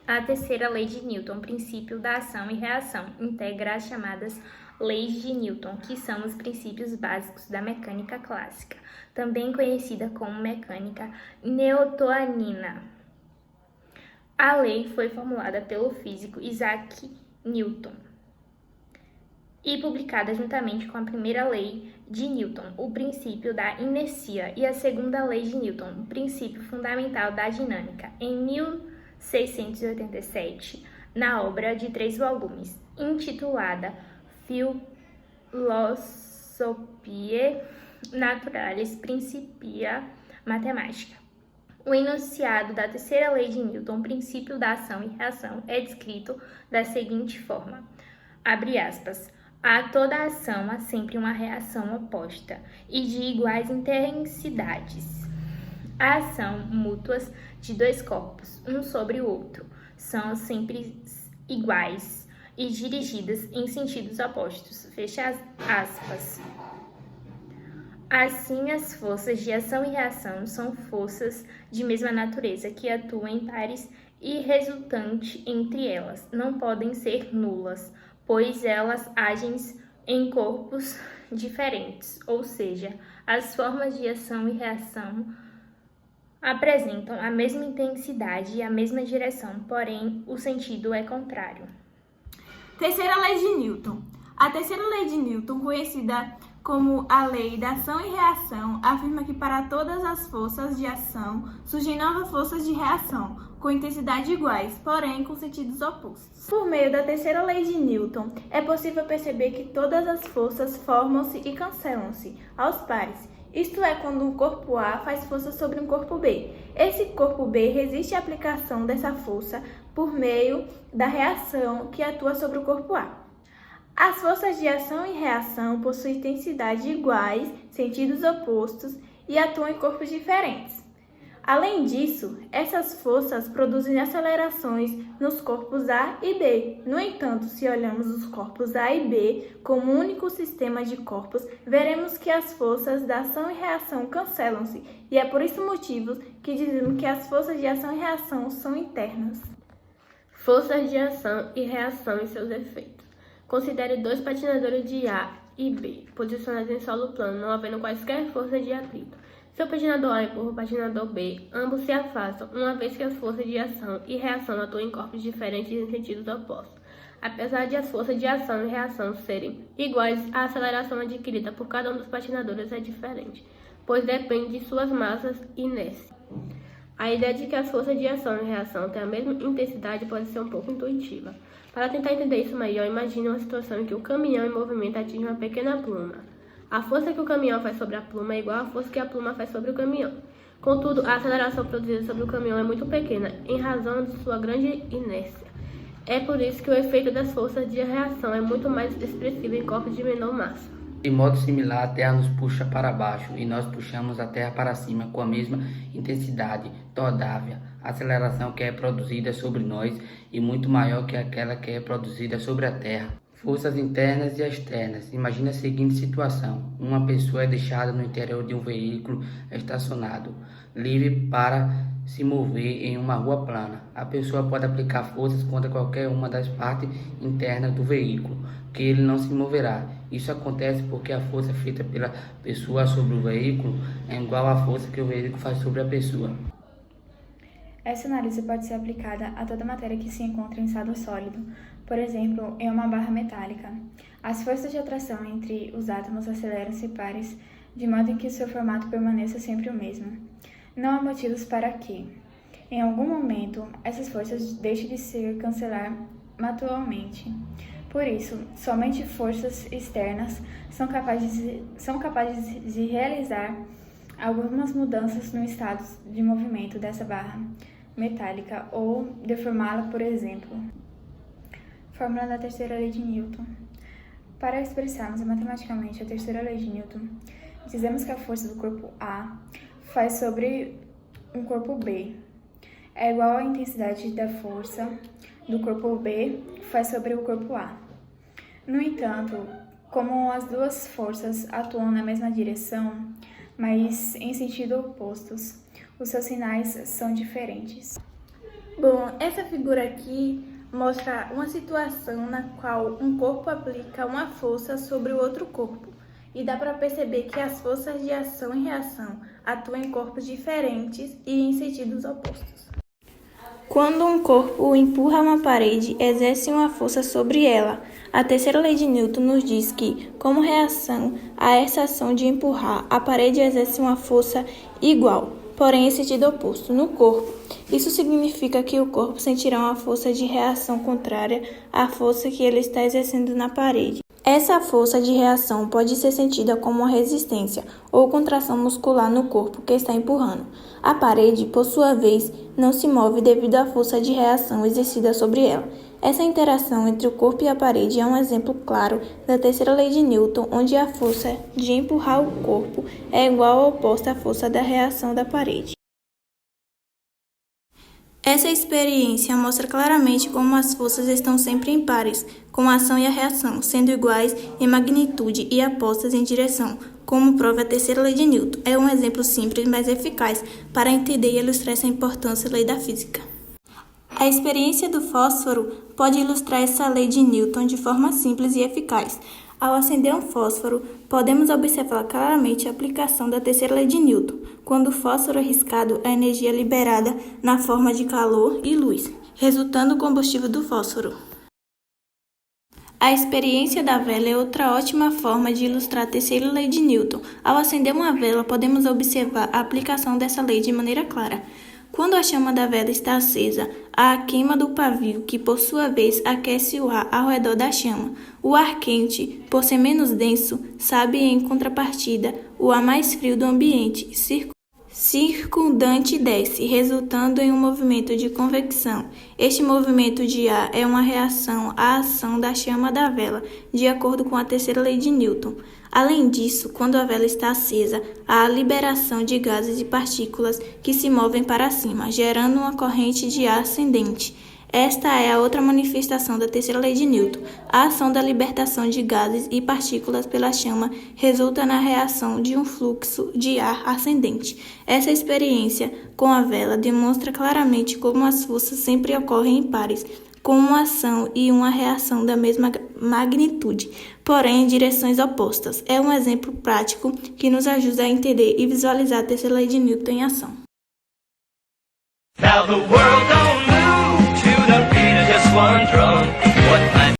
A terceira lei de Newton, princípio da ação e reação, integra as chamadas leis de Newton, que são os princípios básicos da mecânica clássica, também conhecida como mecânica newtoniana. A lei foi formulada pelo físico Isaac Newton e publicada juntamente com a primeira lei de Newton, o princípio da inercia, e a segunda lei de Newton, o princípio fundamental da dinâmica, em 1687, na obra de 3 volumes, intitulada Philosophiae Naturalis Principia Mathematica. O enunciado da terceira lei de Newton, princípio da ação e reação, é descrito da seguinte forma, abre aspas, a toda ação há sempre uma reação oposta e de iguais intensidades. A ação mútuas de 2 corpos, um sobre o outro, são sempre iguais e dirigidas em sentidos opostos. Fecha aspas. Assim, as forças de ação e reação são forças de mesma natureza que atuam em pares e resultante entre elas não podem ser nulas, pois elas agem em corpos diferentes, ou seja, as formas de ação e reação apresentam a mesma intensidade e a mesma direção, porém o sentido é contrário. Terceira lei de Newton. A terceira lei de Newton, conhecida como a lei da ação e reação, afirma que para todas as forças de ação surgem novas forças de reação, com intensidade iguais, porém com sentidos opostos. Por meio da terceira lei de Newton, é possível perceber que todas as forças formam-se e cancelam-se aos pares. Isto é, quando um corpo A faz força sobre um corpo B. Esse corpo B resiste à aplicação dessa força por meio da reação que atua sobre o corpo A. As forças de ação e reação possuem intensidade iguais, sentidos opostos e atuam em corpos diferentes. Além disso, essas forças produzem acelerações nos corpos A e B. No entanto, se olhamos os corpos A e B como um único sistema de corpos, veremos que as forças da ação e reação cancelam-se, e é por esse motivo que dizemos que as forças de ação e reação são internas. Forças de ação e reação e seus efeitos. Considere 2 patinadores de A e B, posicionados em solo plano, não havendo quaisquer forças de atrito. Se o patinador A empurra o patinador B, ambos se afastam, uma vez que as forças de ação e reação atuam em corpos diferentes em sentidos opostos. Apesar de as forças de ação e reação serem iguais, a aceleração adquirida por cada um dos patinadores é diferente, pois depende de suas massas e inércia. A ideia de que as forças de ação e reação têm a mesma intensidade pode ser um pouco intuitiva. Para tentar entender isso melhor, imagine uma situação em que o caminhão em movimento atinge uma pequena pluma. A força que o caminhão faz sobre a pluma é igual à força que a pluma faz sobre o caminhão. Contudo, a aceleração produzida sobre o caminhão é muito pequena, em razão de sua grande inércia. É por isso que o efeito das forças de reação é muito mais expressivo em corpos de menor massa. De modo similar, a Terra nos puxa para baixo e nós puxamos a Terra para cima com a mesma intensidade. Todavia, a aceleração que é produzida sobre nós é muito maior que aquela que é produzida sobre a Terra. Forças internas e externas. Imagine a seguinte situação. Uma pessoa é deixada no interior de um veículo estacionado, livre para se mover em uma rua plana. A pessoa pode aplicar forças contra qualquer uma das partes internas do veículo, que ele não se moverá. Isso acontece porque a força feita pela pessoa sobre o veículo é igual à força que o veículo faz sobre a pessoa. Essa análise pode ser aplicada a toda matéria que se encontra em estado sólido, por exemplo, em uma barra metálica. As forças de atração entre os átomos aceleram-se pares, de modo que seu formato permaneça sempre o mesmo. Não há motivos para que, em algum momento, essas forças deixem de se cancelar mutuamente. Por isso, somente forças externas são capazes de realizar algumas mudanças no estado de movimento dessa barra metálica ou deformá-la, por exemplo. Fórmula da terceira lei de Newton. Para expressarmos matematicamente a terceira lei de Newton, dizemos que a força do corpo A faz sobre um corpo B é igual à intensidade da força do corpo B faz sobre o corpo A. No entanto, como as duas forças atuam na mesma direção, mas em sentido opostos, os seus sinais são diferentes. Bom, essa figura aqui mostra uma situação na qual um corpo aplica uma força sobre o outro corpo. E dá para perceber que as forças de ação e reação atuam em corpos diferentes e em sentidos opostos. Quando um corpo empurra uma parede, exerce uma força sobre ela. A terceira lei de Newton nos diz que, como reação a essa ação de empurrar, a parede exerce uma força igual, porém em sentido oposto, no corpo. Isso significa que o corpo sentirá uma força de reação contrária à força que ele está exercendo na parede. Essa força de reação pode ser sentida como uma resistência ou contração muscular no corpo que está empurrando. A parede, por sua vez, não se move devido à força de reação exercida sobre ela. Essa interação entre o corpo e a parede é um exemplo claro da terceira lei de Newton, onde a força de empurrar o corpo é igual ou oposta à força da reação da parede. Essa experiência mostra claramente como as forças estão sempre em pares, com a ação e a reação, sendo iguais em magnitude e opostas em direção, como prova a terceira lei de Newton. É um exemplo simples, mas eficaz para entender e ilustrar essa importância da lei da física. A experiência do fósforo pode ilustrar essa lei de Newton de forma simples e eficaz. Ao acender um fósforo, podemos observar claramente a aplicação da terceira lei de Newton. Quando o fósforo é riscado, a energia é liberada na forma de calor e luz, resultando no combustível do fósforo. A experiência da vela é outra ótima forma de ilustrar a terceira lei de Newton. Ao acender uma vela, podemos observar a aplicação dessa lei de maneira clara. Quando a chama da vela está acesa, há a queima do pavio, que por sua vez aquece o ar ao redor da chama. O ar quente, por ser menos denso, sabe em contrapartida o ar mais frio do ambiente circundante desce, resultando em um movimento de convecção. Este movimento de ar é uma reação à ação da chama da vela, de acordo com a terceira lei de Newton. Além disso, quando a vela está acesa, há a liberação de gases e partículas que se movem para cima, gerando uma corrente de ar ascendente. Esta é a outra manifestação da terceira lei de Newton. A ação da libertação de gases e partículas pela chama resulta na reação de um fluxo de ar ascendente. Essa experiência com a vela demonstra claramente como as forças sempre ocorrem em pares, com uma ação e uma reação da mesma magnitude, porém em direções opostas. É um exemplo prático que nos ajuda a entender e visualizar a terceira lei de Newton em ação. Now the world